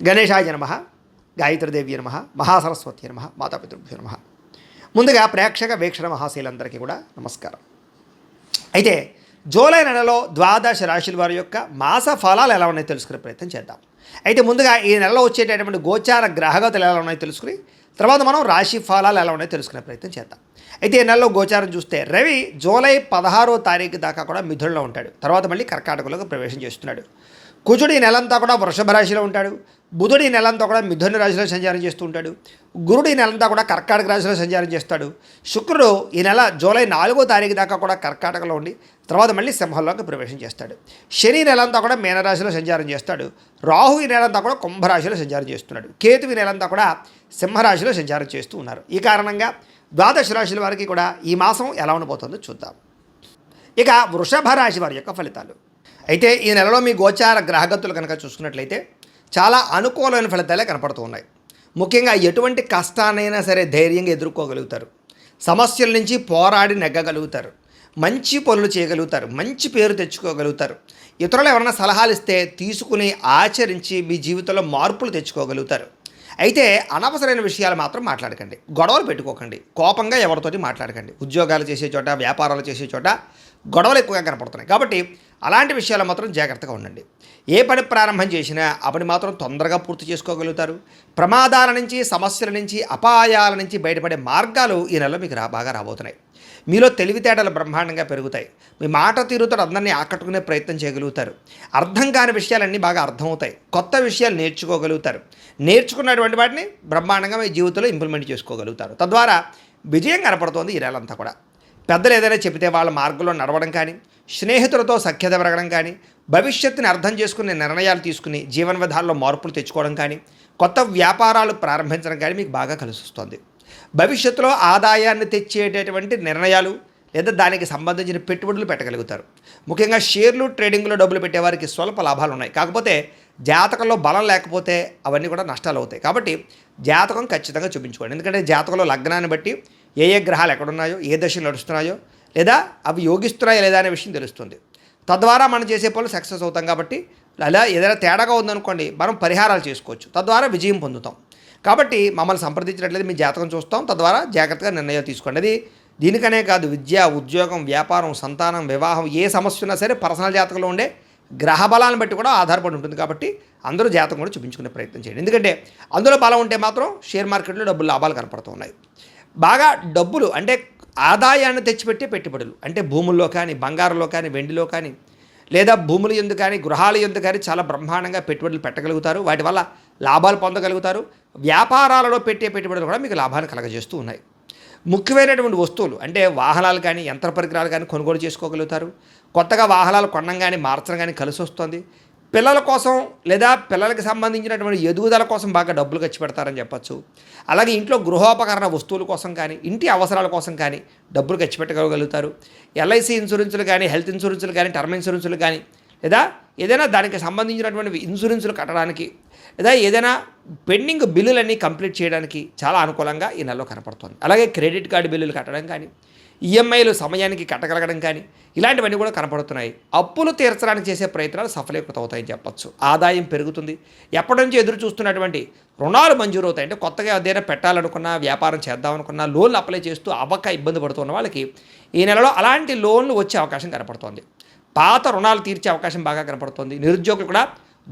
గణేశాయ నమః, గాయత్రీదేవి నమః, మహాసరస్వతి నమః, మాతాపితృభ్యో నమః. ముందుగా ప్రేక్షక వీక్షణ మహాశీలందరికీ కూడా నమస్కారం. అయితే జూలై నెలలో ద్వాదశ రాశుల వారి యొక్క మాస ఫలాలు ఎలా ఉన్నాయో తెలుసుకునే ప్రయత్నం చేద్దాం. అయితే ముందుగా ఈ నెలలో వచ్చేటటువంటి గోచార గ్రహగతులు ఎలా ఉన్నాయో తెలుసుకుని తర్వాత మనం రాశి ఫలాలు ఎలా ఉన్నాయో తెలుసుకునే ప్రయత్నం చేద్దాం. అయితే ఈ నెలలో గోచారం చూస్తే రవి జూలై 16వ తారీఖు దాకా కూడా మిథునంలో ఉంటాడు. తర్వాత మళ్ళీ కర్కాటకంలోకి ప్రవేశం చేస్తున్నాడు. కుజుడు ఈ నెలంతా కూడా వృషభ రాశిలో ఉంటాడు. బుధుడు ఈ నెలంతా కూడా మిథున రాశిలో సంచారం చేస్తూ ఉంటాడు. గురుడు ఈ నెలంతా కూడా కర్కాటక రాశిలో సంచారం చేస్తాడు. శుక్రుడు ఈ నెల జూలై 4వ తారీఖు దాకా కూడా కర్కాటకలో ఉండి తర్వాత మళ్ళీ సింహంలోకి ప్రవేశం చేస్తాడు. శని నెలంతా కూడా మీనరాశిలో సంచారం చేస్తాడు. రాహు ఈ నెలంతా కూడా కుంభరాశిలో సంచారం చేస్తున్నాడు. కేతు ఈ నెలంతా కూడా సింహరాశిలో సంచారం చేస్తూ ఉన్నారు. ఈ కారణంగా ద్వాదశ రాశుల వారికి కూడా ఈ మాసం ఎలా ఉండబోతుందో చూద్దాం. ఇక వృషభ రాశి వారి యొక్క ఫలితాలు. అయితే ఈ నెలలో మీ గోచార గ్రహగతులు కనుక చూసుకున్నట్లయితే చాలా అనుకూలమైన ఫలితాలే కనపడుతూ ఉన్నాయి. ముఖ్యంగా ఎటువంటి కష్టాన్నైనా సరే ధైర్యంగా ఎదుర్కోగలుగుతారు. సమస్యల నుంచి పోరాడి నెగ్గగలుగుతారు. మంచి పనులు చేయగలుగుతారు. మంచి పేరు తెచ్చుకోగలుగుతారు. ఇతరులు ఎవరైనా సలహాలు ఇస్తే తీసుకుని ఆచరించి మీ జీవితంలో మార్పులు తెచ్చుకోగలుగుతారు. అయితే అనవసరమైన విషయాలు మాత్రం మాట్లాడకండి. గొడవలు పెట్టుకోకండి. కోపంగా ఎవరితోటి మాట్లాడకండి. ఉద్యోగాలు చేసే చోట, వ్యాపారాలు చేసే చోట గొడవలు ఎక్కువగా కనపడుతున్నాయి. కాబట్టి అలాంటి విషయాలు మాత్రం జాగ్రత్తగా ఉండండి. ఏ పని ప్రారంభం చేసినా ఆ పని మాత్రం తొందరగా పూర్తి చేసుకోగలుగుతారు. ప్రమాదాల నుంచి, సమస్యల నుంచి, అపాయాల నుంచి బయటపడే మార్గాలు ఈ నెలలో మీకు బాగా రాబోతున్నాయి. మీలో తెలివితేటలు బ్రహ్మాండంగా పెరుగుతాయి. మీ మాట తీరుతో అందరినీ ఆకట్టుకునే ప్రయత్నం చేయగలుగుతారు. అర్థం కాని విషయాలన్నీ బాగా అర్థమవుతాయి. కొత్త విషయాలు నేర్చుకోగలుగుతారు. నేర్చుకున్నటువంటి వాటిని బ్రహ్మాండంగా మీ జీవితంలో ఇంప్లిమెంట్ చేసుకోగలుగుతారు. తద్వారా విజయం కనపడుతోంది ఈ నెలంతా కూడా. పెద్దలు ఏదైనా చెబితే వాళ్ళ మార్గంలో నడవడం కానీ, స్నేహితులతో సఖ్యత పెరగడం కానీ, భవిష్యత్తుని అర్థం చేసుకునే నిర్ణయాలు తీసుకుని జీవన విధాల్లో మార్పులు తెచ్చుకోవడం కానీ, కొత్త వ్యాపారాలు ప్రారంభించడం కానీ మీకు బాగా కలిసి వస్తుంది. భవిష్యత్తులో ఆదాయాన్ని తెచ్చేటటువంటి నిర్ణయాలు లేదా దానికి సంబంధించిన పెట్టుబడులు పెట్టగలుగుతారు. ముఖ్యంగా షేర్లు, ట్రేడింగ్లో డబ్బులు పెట్టేవారికి స్వల్ప లాభాలు ఉన్నాయి. కాకపోతే జాతకంలో బలం లేకపోతే అవన్నీ కూడా నష్టాలు అవుతాయి. కాబట్టి జాతకం ఖచ్చితంగా చూపించుకోండి. ఎందుకంటే జాతకంలో లగ్నాన్ని బట్టి ఏ ఏ గ్రహాలు ఎక్కడున్నాయో, ఏ దశలు నడుస్తున్నాయో, లేదా అవి యోగిస్తున్నాయో లేదా అనే విషయం తెలుస్తుంది. తద్వారా మనం చేసే పనులు సక్సెస్ అవుతాం. కాబట్టి అలా ఏదైనా తేడాగా ఉందనుకోండి, మనం పరిహారాలు చేసుకోవచ్చు. తద్వారా విజయం పొందుతాం. కాబట్టి మమ్మల్ని సంప్రదించినట్లయితే మీ జాతకం చూస్తాం. తద్వారా జాగ్రత్తగా నిర్ణయాలు తీసుకోండి. అది దీనికనే కాదు, విద్య, ఉద్యోగం, వ్యాపారం, సంతానం, వివాహం, ఏ సమస్య ఉన్నా సరే పర్సనల్ జాతకంలో ఉండే గ్రహ బలాన్ని బట్టి కూడా ఆధారపడి ఉంటుంది. కాబట్టి అందరూ జాతకం కూడా చూపించుకునే ప్రయత్నం చేయండి. ఎందుకంటే అందులో బలం ఉంటే మాత్రం షేర్ మార్కెట్లో డబ్బులు లాభాలు కనపడుతున్నాయి. బాగా డబ్బులు అంటే ఆదాయాన్ని తెచ్చిపెట్టే పెట్టుబడులు అంటే భూముల్లో కానీ, బంగారంలో కానీ, వెండిలో కానీ, లేదా భూముల యందు కానీ, గృహాల యందు కానీ చాలా బ్రహ్మాండంగా పెట్టుబడులు పెట్టగలుగుతారు. వాటి వల్ల లాభాలు పొందగలుగుతారు. వ్యాపారాలలో పెట్టే పెట్టుబడులు కూడా మీకు లాభాన్ని కలగజేస్తూ ఉన్నాయి. ముఖ్యమైనటువంటి వస్తువులు అంటే వాహనాలు కానీ, యంత్ర పరికరాలు కానీ కొనుగోలు చేసుకోగలుగుతారు. కొత్తగా వాహనాలు కొనడం కానీ, మార్చడం కానీ కలిసి వస్తుంది. పిల్లల కోసం లేదా పిల్లలకి సంబంధించినటువంటి ఎదుగుదల కోసం బాగా డబ్బులు ఖర్చు పెడతారని చెప్పచ్చు. అలాగే ఇంట్లో గృహోపకరణ వస్తువుల కోసం కానీ, ఇంటి అవసరాల కోసం కానీ డబ్బులు ఖర్చు పెట్టగలుగుతారు. ఎల్ఐసి ఇన్సూరెన్సులు కానీ, హెల్త్ ఇన్సూరెన్సులు కానీ, టర్మ్ ఇన్సూరెన్సులు కానీ, లేదా ఏదైనా దానికి సంబంధించినటువంటి ఇన్సూరెన్సులు కట్టడానికి, లేదా ఏదైనా పెండింగ్ బిల్లులన్నీ కంప్లీట్ చేయడానికి చాలా అనుకూలంగా ఈ నెలలో కనపడుతుంది. అలాగే క్రెడిట్ కార్డు బిల్లులు కట్టడం కానీ, ఈఎంఐలు సమయానికి కట్టగలగడం కానీ ఇలాంటివన్నీ కూడా కనపడుతున్నాయి. అప్పులు తీర్చడానికి చేసే ప్రయత్నాలు సఫలీకృతం అవుతాయని చెప్పచ్చు. ఆదాయం పెరుగుతుంది. ఎప్పటి నుంచి ఎదురు చూస్తున్నటువంటి రుణాలు మంజూరు అవుతాయి. అంటే కొత్తగా ఏదైనా పెట్టాలనుకున్నా, వ్యాపారం చేద్దామనుకున్నా, లోన్లు అప్లై చేస్తూ అవ్వక ఇబ్బంది పడుతున్న వాళ్ళకి ఈ నెలలో అలాంటి లోన్లు వచ్చే అవకాశం కనపడుతోంది. పాత రుణాలు తీర్చే అవకాశం బాగా కనపడుతుంది. నిరుద్యోగులు కూడా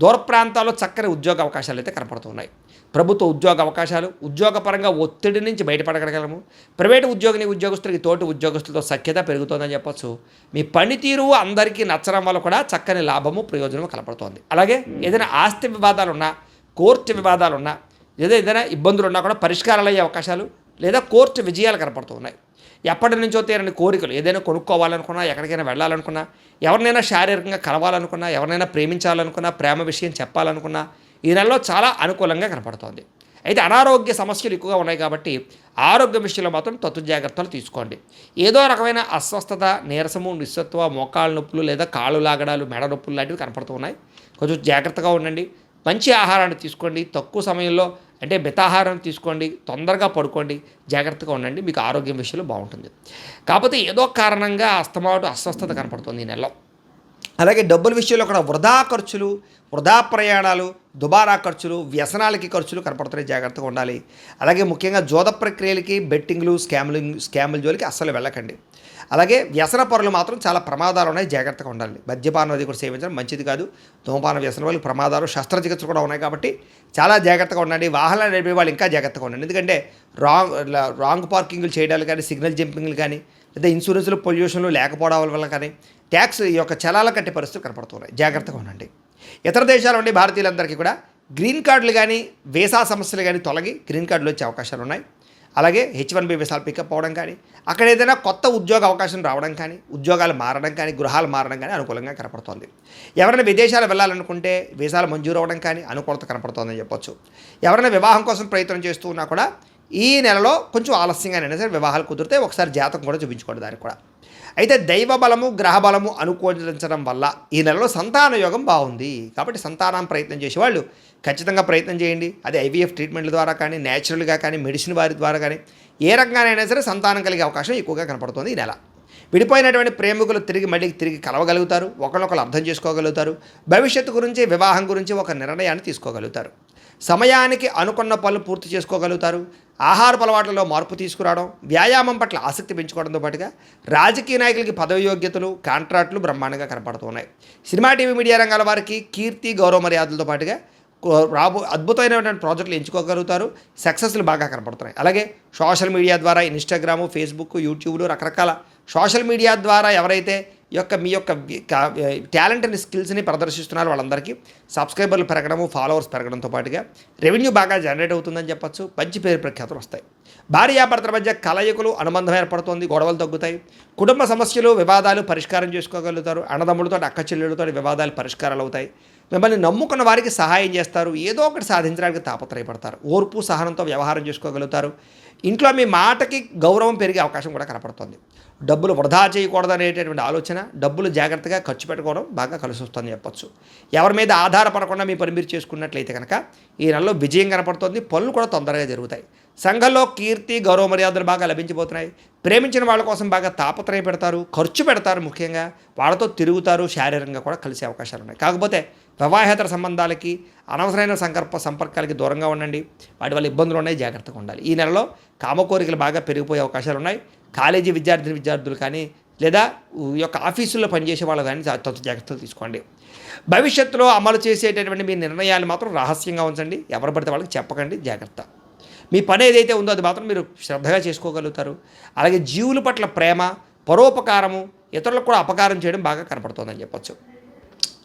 దూర ప్రాంతాల్లో చక్కని ఉద్యోగ అవకాశాలు అయితే కనపడుతున్నాయి. ప్రభుత్వ ఉద్యోగ అవకాశాలు, ఉద్యోగపరంగా ఒత్తిడి నుంచి బయటపడగలము. ప్రైవేటు ఉద్యోగస్తులకి తోటి ఉద్యోగస్తులతో సఖ్యత పెరుగుతుందని చెప్పచ్చు. మీ పనితీరు అందరికీ నచ్చడం వల్ల కూడా చక్కని లాభము, ప్రయోజనము కనపడుతోంది. అలాగే ఏదైనా ఆస్తి వివాదాలున్నా, కోర్టు వివాదాలున్నా, ఏదైనా ఇబ్బందులు ఉన్నా కూడా పరిష్కారాలు అయ్యే అవకాశాలు లేదా కోర్టు విజయాలు కనపడుతున్నాయి. ఎప్పటి నుంచో తీరని కోరికలు ఏదైనా కొనుక్కోవాలనుకున్నా, ఎక్కడికైనా వెళ్ళాలనుకున్నా, ఎవరినైనా శారీరకంగా కలవాలనుకున్నా, ఎవరినైనా ప్రేమించాలనుకున్నా, ప్రేమ విషయం చెప్పాలనుకున్నా ఈ నెలలో చాలా అనుకూలంగా కనపడుతోంది. అయితే అనారోగ్య సమస్యలు ఎక్కువగా ఉన్నాయి. కాబట్టి ఆరోగ్య విషయంలో మాత్రం తత్తు జాగ్రత్తలు తీసుకోండి. ఏదో రకమైన అస్వస్థత, నీరసము, నిస్సత్వ, మోకాళ్ళ నొప్పులు లేదా కాళ్ళు లాగడాలు, మెడ నొప్పులు లాంటివి కనపడుతూ ఉన్నాయి. కొంచెం జాగ్రత్తగా ఉండండి. మంచి ఆహారాన్ని తీసుకోండి. తక్కువ సమయంలో అంటే మితాహారం తీసుకోండి. తొందరగా పడుకోండి. జాగ్రత్తగా ఉండండి. మీకు ఆరోగ్యం విషయంలో బాగుంటుంది. కాకపోతే ఏదో కారణంగా అస్తమాటు అస్వస్థత కనపడుతుంది ఈ నెలలో. అలాగే డబ్బుల విషయంలో కూడా వృధా ఖర్చులు, వృధా ప్రయాణాలు, దుబారా ఖర్చులు, వ్యసనాలకి ఖర్చులు కనపడుతున్నాయి, జాగ్రత్తగా ఉండాలి. అలాగే ముఖ్యంగా జోద ప్రక్రియలకి, బెట్టింగ్లు, స్కాముల జోలికి అస్సలు వెళ్ళకండి. అలాగే వ్యసన పరులు మాత్రం చాలా ప్రమాదాలు ఉన్నాయి, జాగ్రత్తగా ఉండాలి. మద్యపానం అది కూడా సేవించడం మంచిది కాదు. ధూమపాన వ్యసనం వాళ్ళకి ప్రమాదాలు, శస్త్రచికిత్సలు కూడా ఉన్నాయి కాబట్టి చాలా జాగ్రత్తగా ఉండండి. వాహనాలు నడిపే వాళ్ళు ఇంకా జాగ్రత్తగా ఉండండి. ఎందుకంటే రాంగ్ పార్కింగ్లు చేయడాలు కానీ, సిగ్నల్ జంపింగ్లు కానీ, లేదా ఇన్సూరెన్స్లు, పొల్యూషన్లు లేకపోవడం వల్ల కానీ ట్యాక్స్ ఈ యొక్క చలాల కట్టే పరిస్థితులు కనపడుతున్నాయి, జాగ్రత్తగా ఉండండి. ఇతర దేశాల నుండి భారతీయులందరికీ కూడా గ్రీన్ కార్డులు కానీ, వీసా సమస్యలు కానీ తొలగి గ్రీన్ కార్డులు వచ్చే అవకాశాలు ఉన్నాయి. అలాగే H1B వీసాలు పికప్ అవ్వడం కానీ, అక్కడ ఏదైనా కొత్త ఉద్యోగ అవకాశం రావడం కానీ, ఉద్యోగాలు మారడం కానీ, గృహాలు మారడం కానీ అనుకూలంగా కనపడుతోంది. ఎవరైనా విదేశాలు వెళ్ళాలనుకుంటే వీసాలు మంజూరు అవ్వడం కానీ అనుకూలత కనపడుతోందని చెప్పొచ్చు. ఎవరైనా వివాహం కోసం ప్రయత్నం చేస్తూ ఉన్నా కూడా ఈ నెలలో కొంచెం ఆలస్యంగానైనా సరే వివాహాలు కుదిరితే ఒకసారి జాతకం కూడా చూపించుకోండి దానికి కూడా. అయితే దైవ బలము, గ్రహ బలము అనుకూలించడం వల్ల ఈ నెలలో సంతాన యోగం బాగుంది. కాబట్టి సంతానం ప్రయత్నం చేసేవాళ్ళు ఖచ్చితంగా ప్రయత్నం చేయండి. అది IVF ట్రీట్మెంట్ల ద్వారా కానీ, న్యాచురల్గా కానీ, మెడిసిన్ వారి ద్వారా కానీ ఏ రకంగానైనా సరే సంతానం కలిగే అవకాశం ఎక్కువగా కనపడుతుంది ఈ నెల. విడిపోయినటువంటి ప్రేమికులు తిరిగి కలవగలుగుతారు, ఒకరినొకరు అర్థం చేసుకోగలుగుతారు. భవిష్యత్తు గురించి, వివాహం గురించి ఒక నిర్ణయాన్ని తీసుకోగలుగుతారు. సమయానికి అనుకున్న పనులు పూర్తి చేసుకోగలుగుతారు. ఆహారపు అలవాట్లలో మార్పు తీసుకురావడం, వ్యాయామం పట్ల ఆసక్తి పెంచుకోవడంతో పాటుగా రాజకీయ నాయకులకి పదవి యోగ్యతలు, కాంట్రాక్టులు బ్రహ్మాండంగా కనపడుతున్నాయి. సినిమా, టీవీ, మీడియా రంగాల వారికి కీర్తి, గౌరవ మర్యాదలతో పాటుగా అద్భుతమైనటువంటి ప్రాజెక్టులు ఎంచుకోగలుగుతారు. సక్సెస్లు బాగా కనపడుతున్నాయి. అలాగే సోషల్ మీడియా ద్వారా ఇన్స్టాగ్రాము, ఫేస్బుక్, యూట్యూబ్లు రకరకాల సోషల్ మీడియా ద్వారా ఎవరైతే మీ యొక్క టాలెంట్ని, స్కిల్స్ని ప్రదర్శిస్తున్నారో వాళ్ళందరికీ సబ్స్క్రైబర్లు పెరగడము, ఫాలోవర్స్ పెరగడంతో పాటుగా రెవెన్యూ బాగా జనరేట్ అవుతుందని చెప్పచ్చు. మంచి పేరు ప్రఖ్యాతులు వస్తాయి. భార్యాభర్తల మధ్య కలయికలు, అనుబంధం ఏర్పడుతుంది, గొడవలు తగ్గుతాయి. కుటుంబ సమస్యలు, వివాదాలు పరిష్కారం చేసుకోగలుగుతారు. అన్నదమ్ములతో, అక్క చెల్లెళ్ళతో వివాదాలు పరిష్కారాలు అవుతాయి. మిమ్మల్ని నమ్ముకున్న వారికి సహాయం చేస్తారు. ఏదో ఒకటి సాధించడానికి తాపత్రయపడతారు. ఓర్పు, సహనంతో వ్యవహారం చేసుకోగలుగుతారు. ఇంట్లో మీ మాటకి గౌరవం పెరిగే అవకాశం కూడా కనపడుతుంది. డబ్బులు వృధా చేయకూడదు అనేటటువంటి ఆలోచన, డబ్బులు జాగ్రత్తగా ఖర్చు పెట్టుకోవడం బాగా కలిసి వస్తుందని చెప్పచ్చు. ఎవరి మీద ఆధారపడకుండా మీ పని మీరు చేసుకున్నట్లయితే కనుక ఈ నెలలో విజయం కనపడుతుంది. పనులు కూడా తొందరగా జరుగుతాయి. సంఘంలో కీర్తి, గౌరవ మర్యాదలు బాగా లభించబోతున్నాయి. ప్రేమించిన వాళ్ళ కోసం బాగా తాపత్రయపెడతారు, ఖర్చు పెడతారు. ముఖ్యంగా వాళ్ళతో తిరుగుతారు, శారీరకంగా కూడా కలిసే అవకాశాలు ఉన్నాయి. కాకపోతే వివాహేతర సంబంధాలకి, అనవసరమైన సంపర్కాలకి దూరంగా ఉండండి. వాటి వల్ల ఇబ్బందులు ఉన్నాయి, జాగ్రత్తగా ఉండాలి. ఈ నెలలో కామకోరికలు బాగా పెరిగిపోయే అవకాశాలు ఉన్నాయి. కాలేజీ విద్యార్థులు కానీ, లేదా ఈ యొక్క ఆఫీసుల్లో పనిచేసే వాళ్ళు కానీ జాగ్రత్తలు తీసుకోండి. భవిష్యత్తులో అమలు చేసేటటువంటి మీ నిర్ణయాలు మాత్రం రహస్యంగా ఉంచండి. ఎవరు పడితే వాళ్ళకి చెప్పకండి, జాగ్రత్త. మీ పని ఏదైతే ఉందో అది మాత్రం మీరు శ్రద్ధగా చేసుకోగలుగుతారు. అలాగే జీవుల పట్ల ప్రేమ, పరోపకారము, ఇతరులకు కూడా అపకారం చేయడం బాగా కనపడుతుందని చెప్పచ్చు.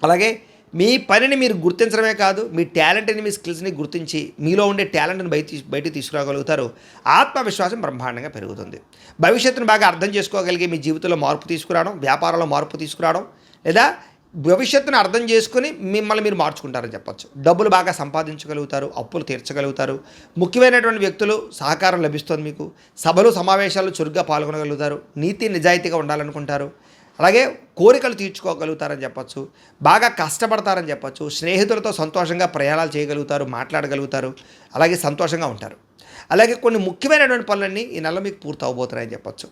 అలాగే మీ పనిని మీరు గుర్తించడమే కాదు, మీ టాలెంట్ని, మీ స్కిల్స్ని గుర్తించి మీలో ఉండే టాలెంట్ని బయటికి తీసుకురాగలుగుతారు. ఆత్మవిశ్వాసం బ్రహ్మాండంగా పెరుగుతుంది. భవిష్యత్తును బాగా అర్థం చేసుకోగలిగే మీ జీవితంలో మార్పు తీసుకురావడం, వ్యాపారంలో మార్పు తీసుకురావడం, లేదా భవిష్యత్తును అర్థం చేసుకుని మిమ్మల్ని మీరు మార్చుకుంటారని చెప్పచ్చు. డబ్బులు బాగా సంపాదించగలుగుతారు, అప్పులు తీర్చగలుగుతారు. ముఖ్యమైనటువంటి వ్యక్తులు సహకారం లభిస్తుంది మీకు. సభలు, సమావేశాలు చురుగ్గా పాల్గొనగలుగుతారు. నీతి నిజాయితీగా ఉండాలనుకుంటారు. అలాగే కోరికలు తీర్చుకోగలుగుతారని చెప్పచ్చు. బాగా కష్టపడతారని చెప్పచ్చు. స్నేహితులతో సంతోషంగా ప్రయాణాలు చేయగలుగుతారు, మాట్లాడగలుగుతారు. అలాగే సంతోషంగా ఉంటారు. అలాగే కొన్ని ముఖ్యమైనటువంటి పనులన్నీ ఈ నెలలో మీకు పూర్తి అవబోతున్నాయని చెప్పచ్చు.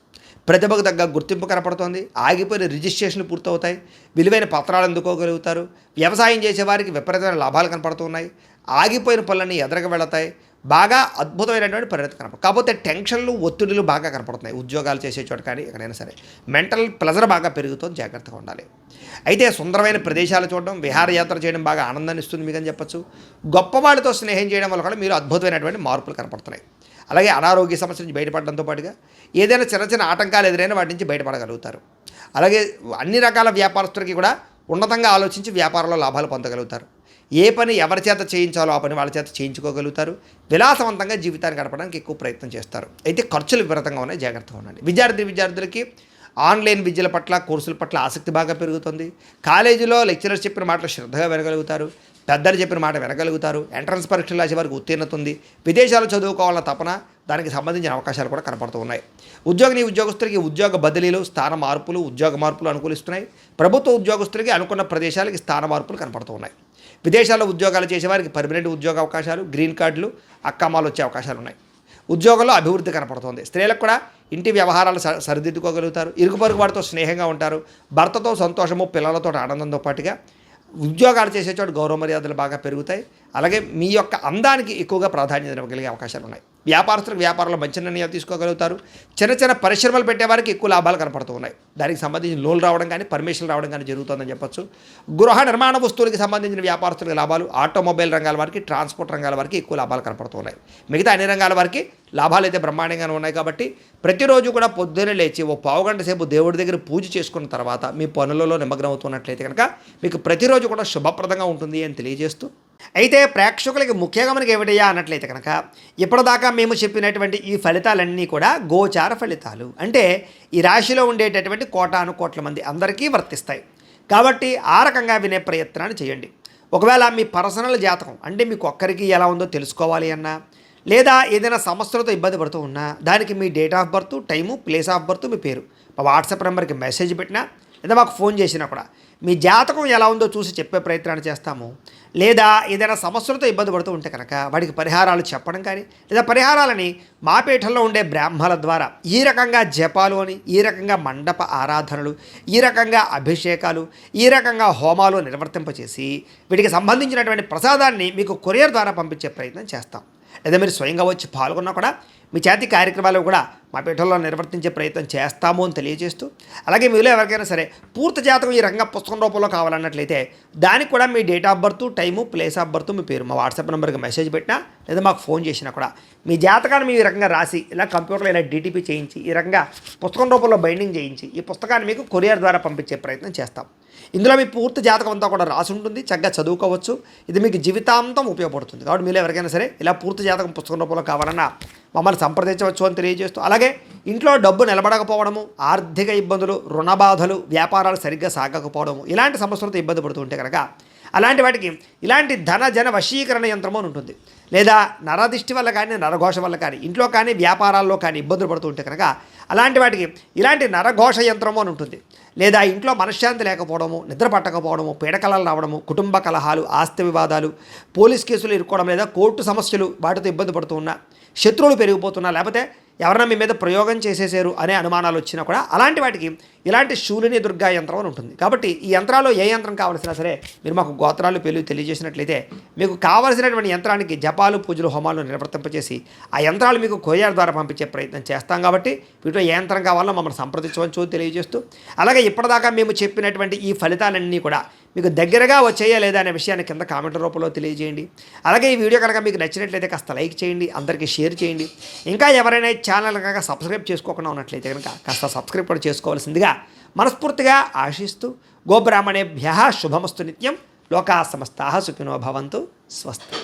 ప్రతిభకు తగ్గ గుర్తింపు కనపడుతోంది. ఆగిపోయిన రిజిస్ట్రేషన్లు పూర్తవుతాయి. విలువైన పత్రాలు అందుకోగలుగుతారు. వ్యవసాయం చేసేవారికి విపరీతమైన లాభాలు కనపడుతున్నాయి. ఆగిపోయిన పనులన్నీ ఎదరగా వెళతాయి. బాగా అద్భుతమైనటువంటి పరిణతి కనపడు. కాకపోతే టెన్షన్లు, ఒత్తిడులు బాగా కనపడుతున్నాయి. ఉద్యోగాలు చేసే చోట కానీ ఎక్కడైనా సరే మెంటల్ ప్రెజర్ బాగా పెరుగుతుంది, జాగ్రత్తగా ఉండాలి. అయితే సుందరమైన ప్రదేశాలు చూడడం, విహారయాత్ర చేయడం బాగా ఆనందాన్ని ఇస్తుంది మీకు అని చెప్పచ్చు. గొప్పవాళ్ళతో స్నేహం చేయడం వల్ల కూడా మీరు అద్భుతమైనటువంటి మార్పులు కనపడుతున్నాయి. అలాగే అనారోగ్య సమస్య నుంచి బయటపడడంతో పాటుగా ఏదైనా చిన్న చిన్న ఆటంకాలు ఎదురైనా వాటి నుంచి బయటపడగలుగుతారు. అలాగే అన్ని రకాల వ్యాపారస్తులకి కూడా ఉన్నతంగా ఆలోచించి వ్యాపారంలో లాభాలు పొందగలుగుతారు. ఏ పని ఎవరి చేత చేయించాలో ఆ పని వాళ్ళ చేత చేయించుకోగలుగుతారు. విలాసవంతంగా జీవితాన్ని గడపడానికి ఎక్కువ ప్రయత్నం చేస్తారు. అయితే ఖర్చులు విపరీతంగా ఉన్నాయి, జాగ్రత్తగా ఉండండి. విద్యార్థులకి ఆన్లైన్ విద్యల పట్ల, కోర్సుల పట్ల ఆసక్తి బాగా పెరుగుతుంది. కాలేజీలో లెక్చరర్స్ చెప్పిన మాటలు శ్రద్ధగా వినగలుగుతారు. పెద్దలు చెప్పిన మాట వినగలుగుతారు. ఎంట్రన్స్ పరీక్షలు రాసే వారికి ఉత్తీర్ణత ఉంది. విదేశాలు చదువుకోవాలన్న తపన, దానికి సంబంధించిన అవకాశాలు కూడా కనపడుతూ ఉన్నాయి. ఉద్యోగస్తులకి ఉద్యోగ బదిలీలు, స్థాన మార్పులు, ఉద్యోగ మార్పులు అనుకూలిస్తున్నాయి. ప్రభుత్వ ఉద్యోగస్తులకి అనుకున్న ప్రదేశాలకి స్థాన మార్పులు కనపడుతూ ఉన్నాయి. విదేశాల్లో ఉద్యోగాలు చేసేవారికి పర్మనెంట్ ఉద్యోగ అవకాశాలు, గ్రీన్ కార్డులు, అక్కమాలు వచ్చే అవకాశాలు ఉన్నాయి. ఉద్యోగంలో అభివృద్ధి కనపడుతుంది. స్త్రీలకు కూడా ఇంటి వ్యవహారాలు సరిదిద్దుకోగలుగుతారు. ఇరుగు పొరుగు వారితో స్నేహంగా ఉంటారు. భర్తతో సంతోషము, పిల్లలతో ఆనందంతో పాటుగా ఉద్యోగాలు చేసే చోట గౌరవ మర్యాదలు బాగా పెరుగుతాయి. అలాగే మీ యొక్క అందానికి ఎక్కువగా ప్రాధాన్యత ఇవ్వగలిగే అవకాశాలు ఉన్నాయి. వ్యాపారస్తులకు వ్యాపారంలో మంచి నిర్ణయాలు తీసుకోగలుగుతారు. చిన్న చిన్న పరిశ్రమలు పెట్టేవారికి ఎక్కువ లాభాలు కనపడుతూ ఉన్నాయి. దానికి సంబంధించిన లోన్లు రావడం కానీ, పర్మిషన్లు రావడం కానీ జరుగుతుందని చెప్పొచ్చు. గృహ నిర్మాణ వస్తువులకి సంబంధించిన వ్యాపారస్తులకు లాభాలు, ఆటోమొబైల్ రంగాల వారికి, ట్రాన్స్పోర్ట్ రంగాల వారికి ఎక్కువ లాభాలు కనపడుతూ ఉన్నాయి. మిగతా అన్ని రంగాల వారికి లాభాలు అయితే బ్రహ్మాండంగానే ఉన్నాయి. కాబట్టి ప్రతిరోజు కూడా పొద్దున్నే లేచి ఓ పావుగంట సేపు దేవుడి దగ్గర పూజ చేసుకున్న తర్వాత మీ పనులలో నిమగ్నం అవుతున్నట్లయితే కనుక మీకు ప్రతిరోజు కూడా శుభప్రదంగా ఉంటుంది అని తెలియజేస్తూ, అయితే ప్రేక్షకులకి ముఖ్యంగా మనకి ఏమిటయ్యా అన్నట్లయితే కనుక ఇప్పటిదాకా మేము చెప్పినటువంటి ఈ ఫలితాలన్నీ కూడా గోచార ఫలితాలు. అంటే ఈ రాశిలో ఉండేటటువంటి కోటాను కోట్ల మంది అందరికీ వర్తిస్తాయి. కాబట్టి ఆ రకంగా వినే ప్రయత్నాన్ని చేయండి. ఒకవేళ మీ పర్సనల్ జాతకం అంటే మీకు ఒక్కరికి ఎలా ఉందో తెలుసుకోవాలి అన్నా, లేదా ఏదైనా సమస్యలతో ఇబ్బంది పడుతూ ఉన్నా దానికి మీ date of birth, time, place of birth, మీ పేరు మా వాట్సాప్ నెంబర్కి మెసేజ్ పెట్టినా లేదా మాకు ఫోన్ చేసినా కూడా మీ జాతకం ఎలా ఉందో చూసి చెప్పే ప్రయత్నాన్ని చేస్తాము. లేదా ఏదైనా సమస్యలతో ఇబ్బంది పడుతూ ఉంటే కనుక వాడికి పరిహారాలు చెప్పడం కానీ, లేదా పరిహారాలని మా పీఠంలో ఉండే బ్రాహ్మణుల ద్వారా ఈ రకంగా జపాలు అని, ఈ రకంగా మండప ఆరాధనలు, ఈ రకంగా అభిషేకాలు, ఈ రకంగా హోమాలు నిర్వర్తింపచేసి వీటికి సంబంధించినటువంటి ప్రసాదాన్ని మీకు కొరియర్ ద్వారా పంపించే ప్రయత్నం చేస్తాం. లేదా మీరు స్వయంగా వచ్చి పాల్గొన్నా కూడా మీ చేతి కార్యక్రమాలు కూడా మా పీఠంలో నిర్వర్తించే ప్రయత్నం చేస్తాము అని తెలియజేస్తూ, అలాగే మీలో ఎవరికైనా సరే పూర్తి జాతకం ఈ రకంగా పుస్తకం రూపంలో కావాలన్నట్లయితే దానికి కూడా మీ date of birth, time, place of birth, మీ పేరు మా వాట్సాప్ నెంబర్కి మెసేజ్ పెట్టినా లేదా మాకు ఫోన్ చేసినా కూడా మీ జాతకాన్ని మీ రకంగా రాసి ఇలా కంప్యూటర్లో ఇలా డీటీపీ చేయించి ఈ రకంగా పుస్తకం రూపంలో బైండింగ్ చేయించి ఈ పుస్తకాన్ని మీకు కొరియర్ ద్వారా పంపించే ప్రయత్నం చేస్తాం. ఇందులో మీ పూర్తి జాతకం అంతా కూడా రాసి ఉంటుంది. చక్కగా చదువుకోవచ్చు. ఇది మీకు జీవితాంతం ఉపయోగపడుతుంది. కాబట్టి మీరు ఎవరికైనా సరే ఇలా పూర్తి జాతకం పుస్తకం రూపంలో కావాలన్నా మమ్మల్ని సంప్రదించవచ్చు అని తెలియజేస్తూ, అలాగే ఇంట్లో డబ్బు నిలబడకపోవడము, ఆర్థిక ఇబ్బందులు, రుణ బాధలు, వ్యాపారాలు సరిగ్గా సాగకపోవడము ఇలాంటి సమస్యలతో ఇబ్బంది పడుతూ ఉంటే కనుక అలాంటి వాటికి ఇలాంటి ధన జన వశీకరణ యంత్రము అని ఉంటుంది. లేదా నరదిష్టి వల్ల కానీ, నరఘోష వల్ల కానీ, ఇంట్లో కానీ వ్యాపారాల్లో కానీ ఇబ్బందులు పడుతూ ఉంటే కనుక అలాంటి వాటికి ఇలాంటి నరఘోష యంత్రము అని ఉంటుంది. లేదా ఇంట్లో మనశ్శాంతి లేకపోవడము, నిద్ర పట్టకపోవడము, పీడకలలు రావడము, కుటుంబ కలహాలు, ఆస్తి వివాదాలు, పోలీస్ కేసులు ఇరుక్కోవడం, లేదా కోర్టు సమస్యలు వాటితో ఇబ్బంది పడుతూ ఉన్నా, శత్రువులు పెరిగిపోతున్నా, లేకపోతే ఎవరన్నా మీ మీద ప్రయోగం చేసేసారు అనే అనుమానాలు వచ్చినా కూడా అలాంటి వాటికి ఇలాంటి శూలిని దుర్గా యంత్రం అని ఉంటుంది. కాబట్టి ఈ యంత్రాలు ఏ యంత్రం కావాల్సినా సరే మీరు మాకు గోత్రాలు పేర్లు తెలియజేసినట్లయితే మీకు కావలసినటువంటి యంత్రానికి జపాలు, పూజలు, హోమాలు నిర్వర్తింపచేసి ఆ యంత్రాలు మీకు కొరియర్ ద్వారా పంపించే ప్రయత్నం చేస్తాం. కాబట్టి వీటిలో ఏ యంత్రం కావాలో మమ్మల్ని సంప్రదించవచ్చు తెలియజేస్తూ, అలాగే ఇప్పటిదాకా మేము చెప్పినటువంటి ఈ ఫలితాలన్నీ కూడా మీకు దగ్గరగా వచ్చేయా లేదా అనే విషయాన్ని కింద కామెంట్ రూపంలో తెలియజేయండి. అలాగే ఈ వీడియో కనుక మీకు నచ్చినట్లయితే కాస్త లైక్ చేయండి, అందరికీ షేర్ చేయండి. ఇంకా ఎవరైనా ఛానల్ కనుక సబ్స్క్రైబ్ చేసుకోకుండా ఉన్నట్లయితే కనుక కాస్త సబ్స్క్రైబ్ కూడా చేసుకోవాల్సిందిగా మనస్ఫూర్తిగా ఆశిస్తూ, గోబ్రాహ్మణేభ్యః శుభమస్తు నిత్యం. లోకా సమస్తాః సుఖినో భవంతు. స్వస్తి.